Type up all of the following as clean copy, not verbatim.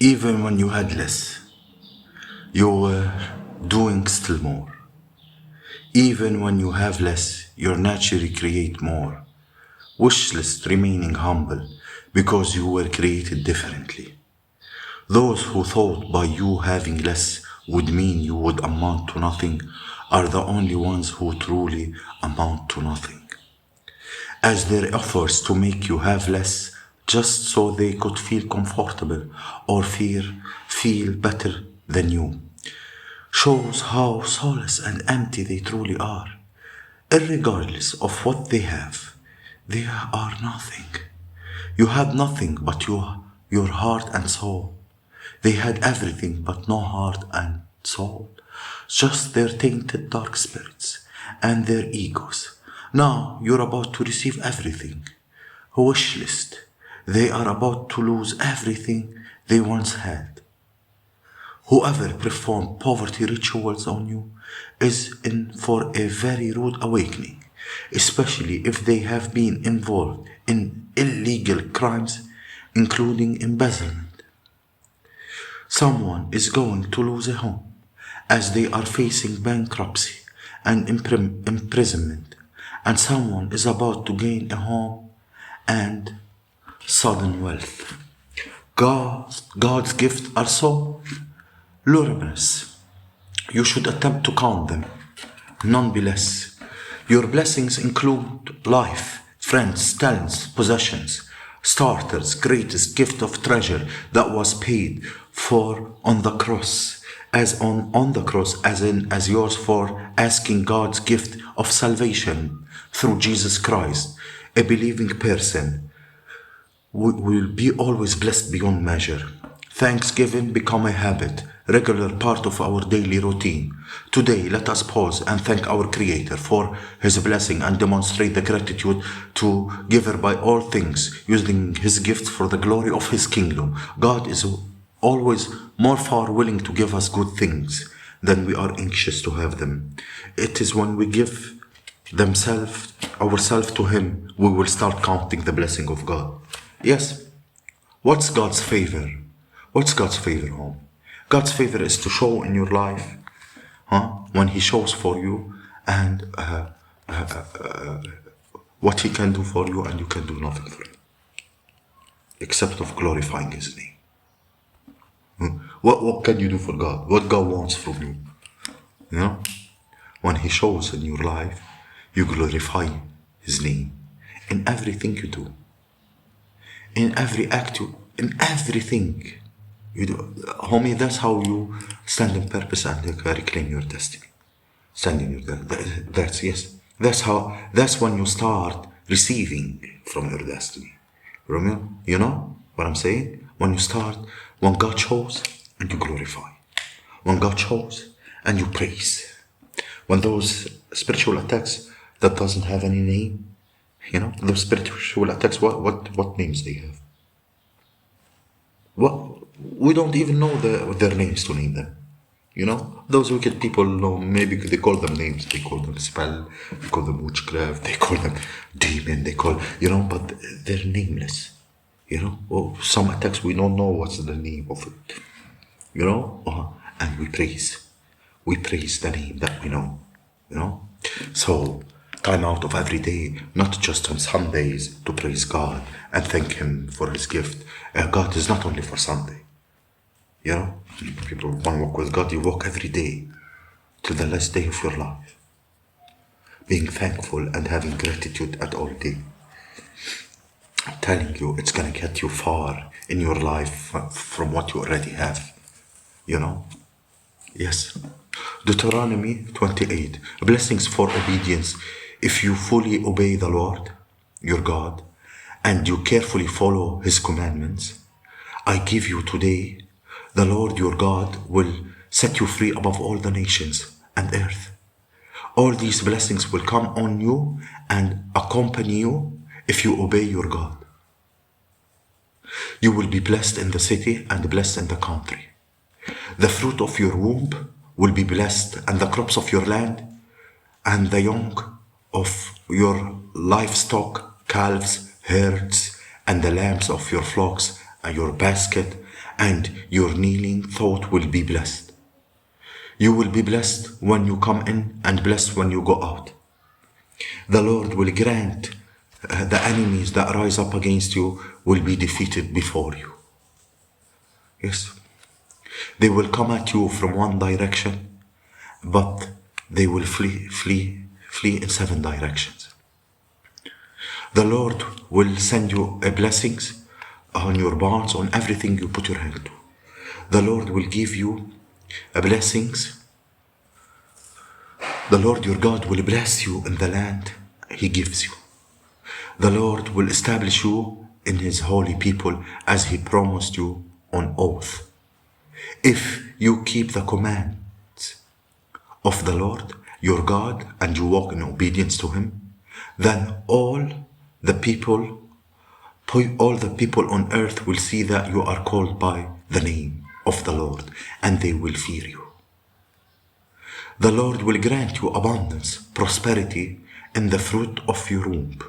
Even when you had less, you were doing still more. Even when you have less, you naturally create more. Wish list remaining humble because you were created differently. Those who thought by you having less would mean you would amount to nothing are the only ones who truly amount to nothing. As their efforts to make you have less just so they could feel comfortable or feel better than you shows how soulless and empty they truly are. Irregardless of what they have, they are nothing. You had nothing but your heart and soul. They had everything but no heart and soul. Just their tainted dark spirits and their egos. Now you're about to receive everything. A wish list. They are about to lose everything they once had. Whoever performed poverty rituals on you is in for a very rude awakening, especially if they have been involved in illegal crimes, including embezzlement. Someone is going to lose a home as they are facing bankruptcy and imprisonment, and someone is about to gain a home and sudden wealth. God's gifts are so luminous. You should attempt to count them, none be less. Your blessings include life, friends, talents, possessions, starters, greatest gift of treasure that was paid for on the cross, on the cross, as yours for asking God's gift of salvation through Jesus Christ. A believing person will be always blessed beyond measure. Thanksgiving become a habit, regular part of our daily routine. Today, let us pause and thank our Creator for His blessing and demonstrate the gratitude to Giver by all things, using His gifts for the glory of His kingdom. God is always more far willing to give us good things than we are anxious to have them. It is when we give ourselves to Him, we will start counting the blessing of God. Yes. What's God's favor? What's God's favor, home? God's favor is to show in your life, when He shows for you and what He can do for you, and you can do nothing for Him except of glorifying His name. What can you do for God? What God wants from you? You know, when He shows in your life, you glorify His name in everything you do, in every act, in everything you do. Homie, that's how you stand in purpose and reclaim your destiny. Stand in your that's when you start receiving from your destiny. Romeo, you know what I'm saying? When God shows and you glorify. When God shows and you praise. When those spiritual attacks that doesn't have any name, those spiritual attacks, what names they have? Well, we don't even know their names to name them. Those wicked people know, maybe they call them names, they call them spell, they call them witchcraft, they call them demon, but they're nameless. Or some attacks we don't know what's the name of it. And we praise the name that we know. So time out of every day, not just on Sundays, to praise God and thank Him for His gift. God is not only for Sunday. People want to walk with God, you walk every day till the last day of your life, being thankful and having gratitude at all day. I'm telling you, it's gonna get you far in your life from what you already have. Yes. Deuteronomy 28, blessings for obedience. If you fully obey the Lord, your God, and you carefully follow His commandments, I give you today, the Lord your God will set you free above all the nations and earth. All these blessings will come on you and accompany you if you obey your God. You will be blessed in the city and blessed in the country. The fruit of your womb will be blessed, and the crops of your land, and the young of your livestock, calves, herds, and the lambs of your flocks, your basket, and your kneeling thought will be blessed. You will be blessed when you come in and blessed when you go out. The Lord will grant the enemies that rise up against you will be defeated before you. Yes. They will come at you from one direction, but they will flee in 7 directions. The Lord will send you blessings on your barns, on everything you put your hand to. The Lord will give you blessings. The Lord your God will bless you in the land He gives you. The Lord will establish you in His holy people as He promised you on oath. If you keep the commands of the Lord your God and you walk in obedience to Him, then all the people on earth will see that you are called by the name of the Lord, and they will fear you. The Lord will grant you abundance, prosperity in the fruit of your womb,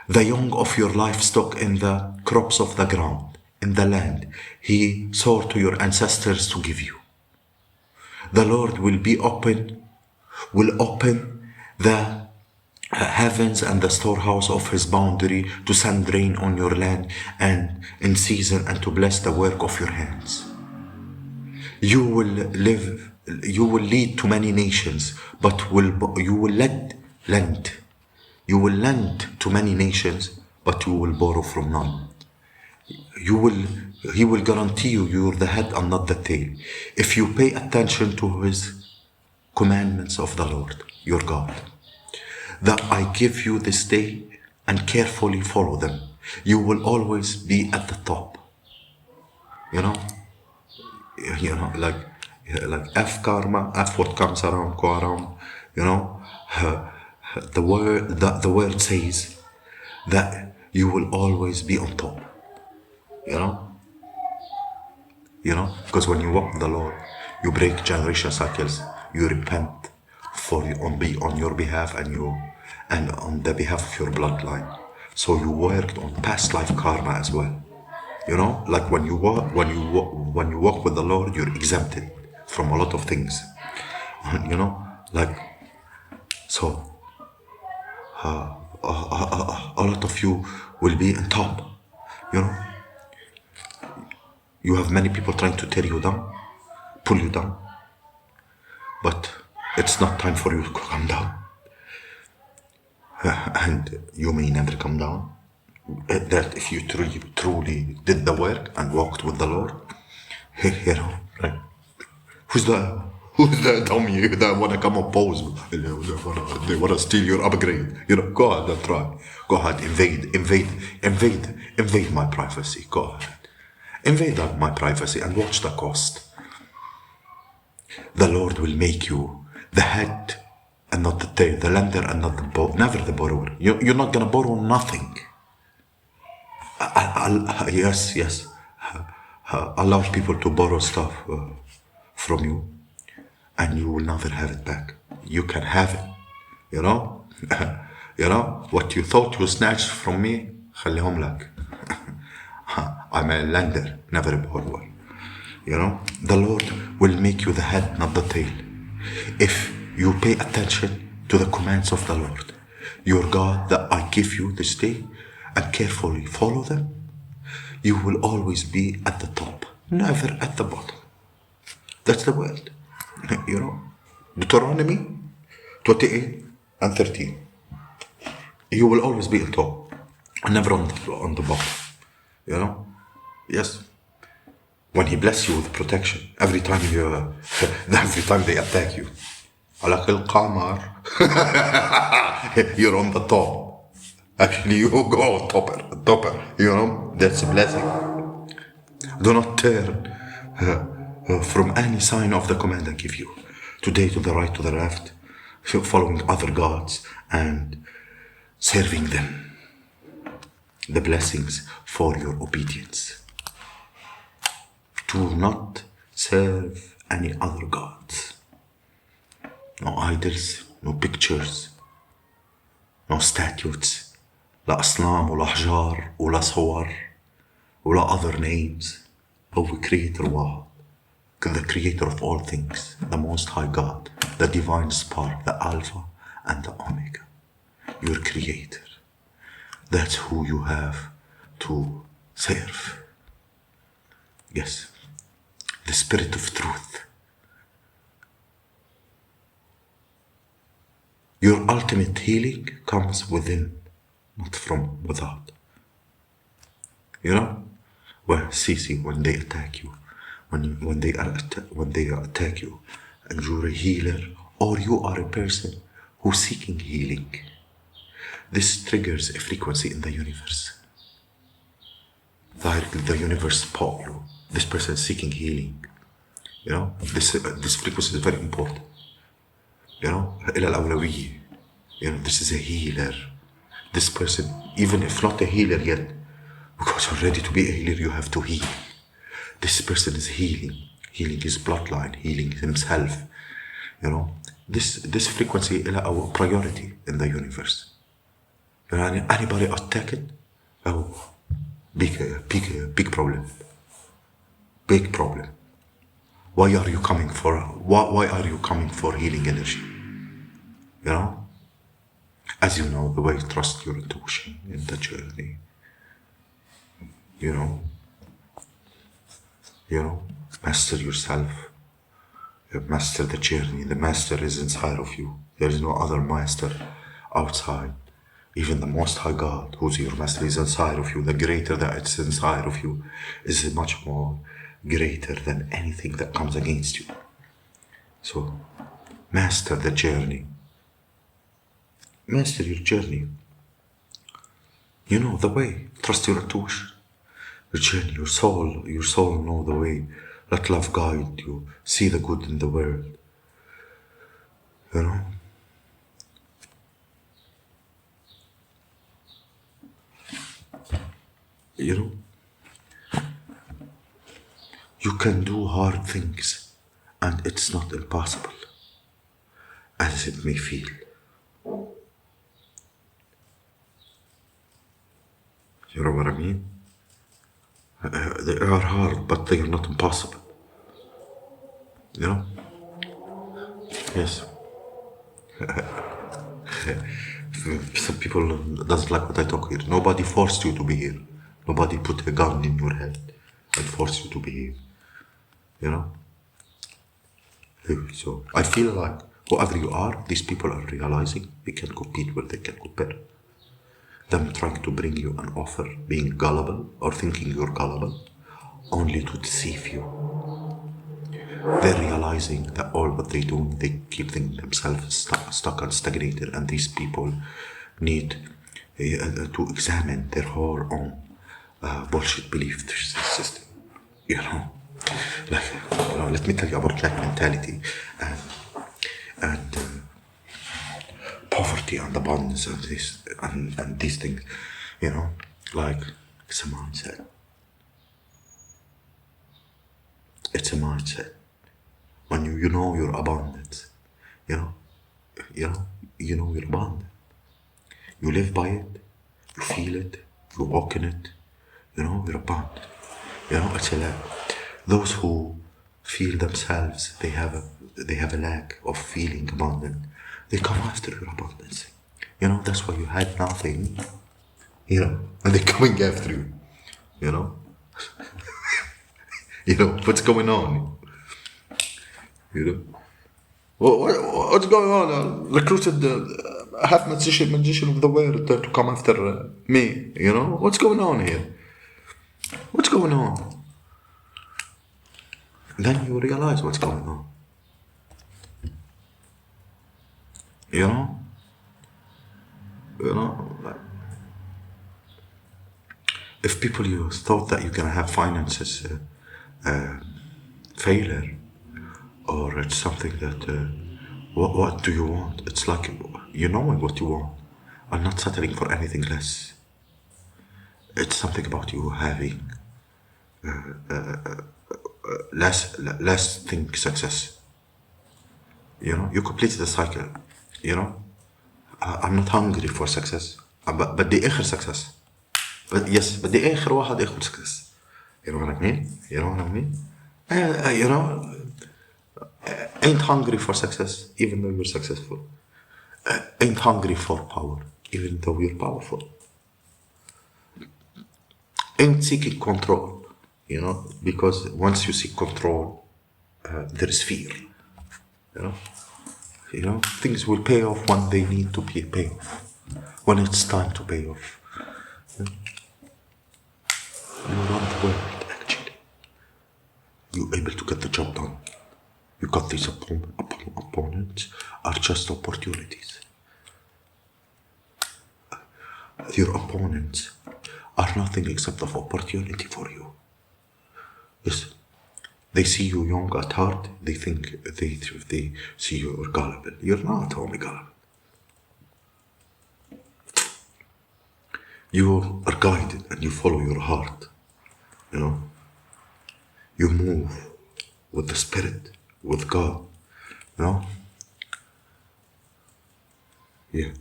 the young of your livestock in the crops of the ground, in the land He swore to your ancestors to give you. The Lord will open the heavens and the storehouse of His boundary to send rain on your land and in season, and to bless the work of your hands. You will lead to many nations, but you will lend. You will lend to many nations, but you will borrow from none. He will guarantee you're the head and not the tail. If you pay attention to His commandments of the Lord, your God, that I give you this day, and carefully follow them, you will always be at the top. You know, like F karma, F what comes around, go around. You know, the word says that you will always be on top. Because when you walk with the Lord, you break generation cycles. You repent on your behalf and on the behalf of your bloodline. So you worked on past life karma as well. Like when you walk with the Lord, you're exempted from a lot of things. So a lot of you will be on top. You have many people trying to tear you down, pull you down, but it's not time for you to come down. And you may never come down. That if you truly did the work and walked with the Lord, right? Who's the dummy that wanna come oppose? They wanna steal your upgrade. Go ahead and try. Go ahead, invade my privacy. Go ahead. Invade my privacy and watch the cost. The Lord will make you the head and not the tail, the lender and not the never the borrower. You're not gonna borrow nothing. Yes. Allow people to borrow stuff from you, and you will never have it back. You can have it. What you thought you snatched from me, خليهم لك. I'm a lender, never a borrower. The Lord will make you the head, not the tail. If you pay attention to the commands of the Lord, your God, that I give you this day, and carefully follow them, you will always be at the top, never at the bottom. That's the word. Deuteronomy 28 and 13. You will always be at top, and never on the bottom. Yes. When He bless you with protection, every time they attack you, على كل قمر, you're on the top. Actually, you go topper. That's a blessing. Do not turn from any sign of the command I give you today, to the right, to the left, following other gods and serving them. The blessings for your obedience. Do not serve any other gods. No idols, no pictures, no statues, لا أصنام ولا أحجار ولا صور ولا other names. هو creator واحد, the creator of all things, the most high God, the divine spark, the alpha and the omega, your creator. That's who you have to serve. Yes, the spirit of truth. Your ultimate healing comes within, not from without. You know, well, see, when they attack you, when they attack you, and you're a healer or you are a person who's seeking healing, this triggers a frequency in the universe. The universe pop you. This person is seeking healing. You know, this frequency is very important. You know, إلى الأولوية. You know, this is a healer. This person, even if not a healer yet, because you're ready to be a healer, you have to heal. This person is healing his bloodline, healing himself. You know, this frequency is our priority in the universe. You know, anybody attacked, oh, big problem. Big problem. Why are you coming for healing energy? You know? As you know, the way you trust your intuition in the journey. You know, master yourself. Master the journey. The master is inside of you. There is no other master outside. Even the Most High God, who's your master, is inside of you. The greater that it's inside of you is much more greater than anything that comes against you. So, master the journey. Master your journey. You know the way. Trust your intuition. Your journey, your soul know the way. Let love guide you. See the good in the world. You know? You know? You can do hard things, and it's not impossible, as it may feel. You know what I mean? They are hard, but they are not impossible. You know? Yes. Some people doesn't like what I talk here. Nobody forced you to be here. Nobody put a gun in your head and forced you to be here. You know? So I feel like whoever you are, these people are realizing they can compete where they can compare. Them trying to bring you an offer, being gullible or thinking you're gullible, only to deceive you. They're realizing that all what they do, they keep themselves stuck and stagnated, and these people need to examine their whole own bullshit belief system. You know, like, you know, let me tell you about black mentality and poverty and abundance and this and these things. You know, like it's a mindset. It's a mindset. When you know your abundance, you know you're abundant. You live by it, you feel it, you walk in it, you know, you're abundant. You know, it's a lack. Those who feel themselves they have a lack of feeling abundant, they come after your abundance. You know, that's why you had nothing, you know, and they're coming after you, you know. You know, what's going on? You know, what's going on? I recruited half magician of the world to come after me. You know, what's going on here? What's going on? Then you realize what's going on. You know, like, if people you thought that you're gonna have finances failure, or it's something that what do you want? It's like you knowing what you want and not settling for anything less. It's something about you having less think success. You know, you completed the cycle. You know, I'm not hungry for success, بدي آخر success. But yes, بدي آخر واحد ياخد success. You know what I mean? You know what I mean? You know, ain't hungry for success, even though you're successful. Ain't hungry for power, even though you're powerful. Ain't seeking control, you know, because once you seek control, there is fear. You know, things will pay off when they need to pay off. When it's time to pay off. You run the world, actually. You're able to get the job done. You got these opponents are just opportunities. Your opponents are nothing except of opportunity for you. Yes. They see you young at heart, they think they see you are gullible. You're not, homie, gullible. You are guided and you follow your heart. You know? You move with the Spirit, with God. You know? Yeah.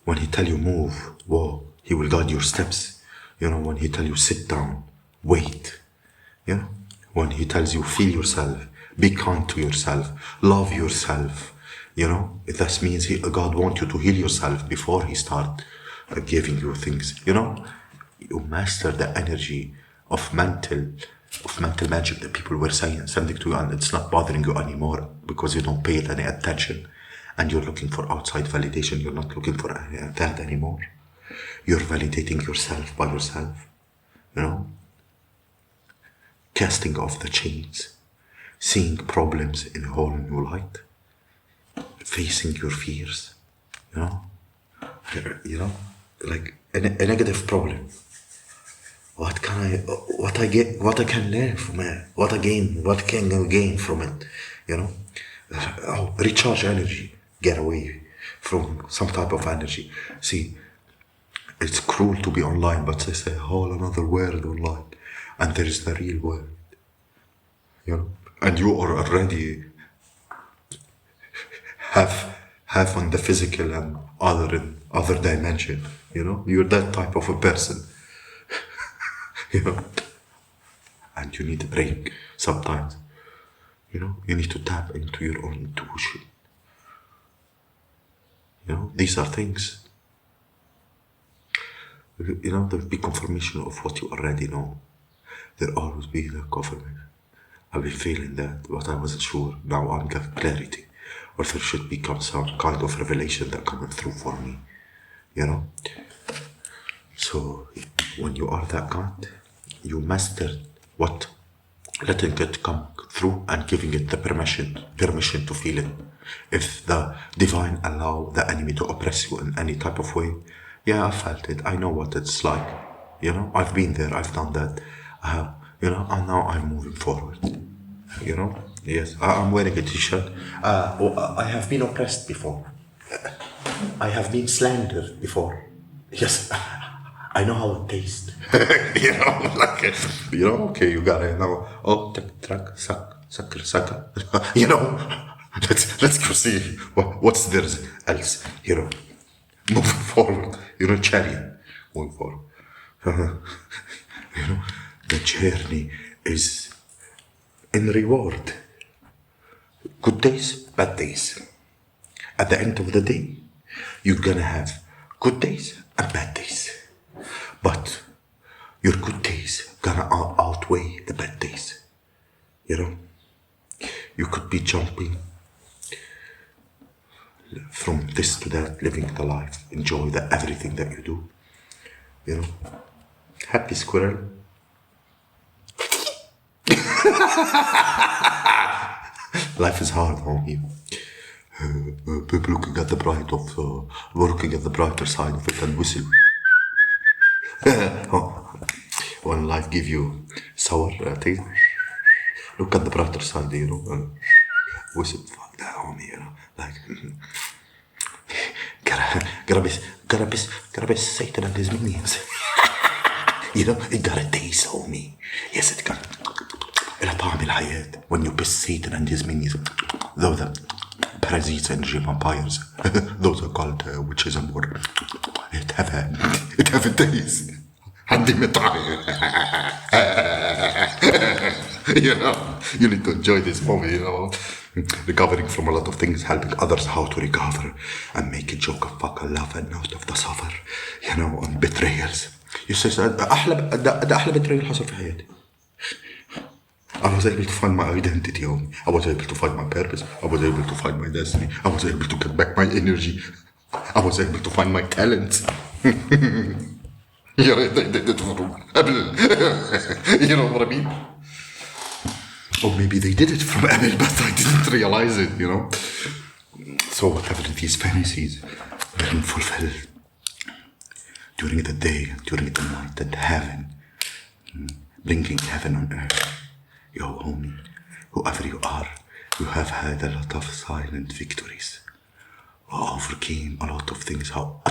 When He tell you move, whoa, He will guide your steps. You know, when He tell you sit down, wait. You know? When He tells you feel yourself, be kind to yourself, love yourself. You know, that means God wants you to heal yourself before He start giving you things. You know, you master the energy of mental magic that people were saying, sending to you, and it's not bothering you anymore because you don't pay it any attention, and you're looking for outside validation. You're not looking for that anymore. You're validating yourself by yourself. You know, casting off the chains, seeing problems in a whole new light, facing your fears. You know, like a negative problem. What I can learn from it? What can I gain from it? You know, recharge energy, get away from some type of energy. See, it's cruel to be online, but there's a whole another world online, and there is the real world. You know, and you are already have on the physical and other dimension. You know, you're that type of a person. You know, and you need a break sometimes. You know, you need to tap into your own intuition. You know, these are things. You know, there'll be confirmation of what you already know. There'll always be the confirmation. I've been feeling that, but I wasn't sure. Now I'm getting clarity. Or there should become some kind of revelation that coming through for me. You know? So when you are that kind, you master what? Letting it come through and giving it the permission to feel it. If the divine allow the enemy to oppress you in any type of way, yeah, I felt it. I know what it's like. You know, I've been there. I've done that. You know, and now I'm moving forward. You know, yes, I'm wearing a t-shirt. I have been oppressed before. I have been slandered before. Yes, I know how it tastes. You know, like, you know, okay, you got it. Now, oh, truck, suck. You know, let's go see what's there else. You know, moving forward. You know, chariot, moving forward. You know, the journey is in reward. Good days, bad days. At the end of the day, you're gonna have good days and bad days. But your good days gonna outweigh the bad days. You know? You could be jumping from this to that, living the life, enjoy everything that you do. You know? Happy squirrel. Life is hard on you. People looking at the working at the brighter side of it and whistle. When life give you sour taste, look at the brighter side, you know. Whistle, fuck that, homie, you know. Like, gotta be Satan and his minions. You know, it got a taste, homie. Yes, it got. إلى طعم الحياة. When you piss Satan and his minions, those are parasites and vampires. Those are called witches and water. It have a taste. عندي مطعم. You know, you need to enjoy this moment, you know. Recovering from a lot of things, helping others how to recover, and make a joke of fuck love and out of the suffer, you know, on betrayals. You say ده أحلى betrayal حصل في حياتي. I was able to find my identity home. I was able to find my purpose. I was able to find my destiny. I was able to get back my energy. I was able to find my talents. You know, they did it from قبل. You know what I mean? Or maybe they did it from قبل, but I didn't realize it, you know? So whatever these fantasies were fulfilled during the day, during the night, and heaven, bringing heaven on earth. Yo, homie, whoever you are, you have had a lot of silent victories. You overcame a lot of things. How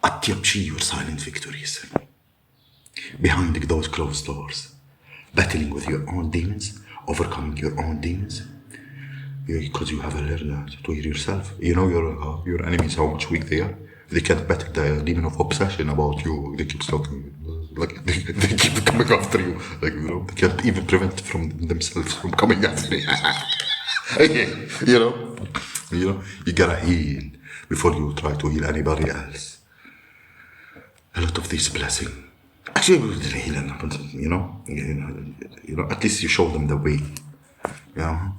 أطيب شيء your silent victories. Behind those closed doors, battling with your own demons, overcoming your own demons. Because you have learned to hear yourself. You know your enemies, how much weak they are. They can't battle the demon of obsession about you. They keep talking, like they keep coming after you. Like, you know, they can't even prevent from themselves from coming after you. You know, you gotta heal before you try to heal anybody else. A lot of this blessing. Actually, we didn't heal enough, you know, at least you show them the way. You know.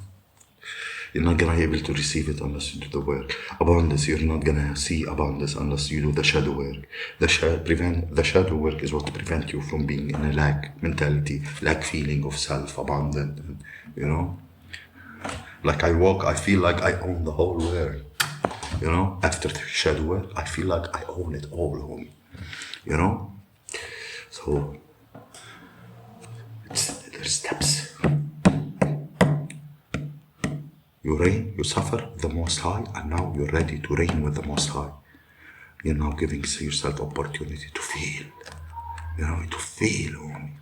You're not gonna be able to receive it unless you do the work. Abundance, you're not gonna see abundance unless you do the shadow work. The shadow work is what prevents you from being in a lack mentality, lack feeling of self-abundant. You know, like I walk, I feel like I own the whole world. You know, after the shadow work, I feel like I own it all, homie. You know, so there's steps. You reign, you suffer the Most High, and now you're ready to reign with the Most High. You're now giving yourself opportunity to feel, you know, to feel, homie.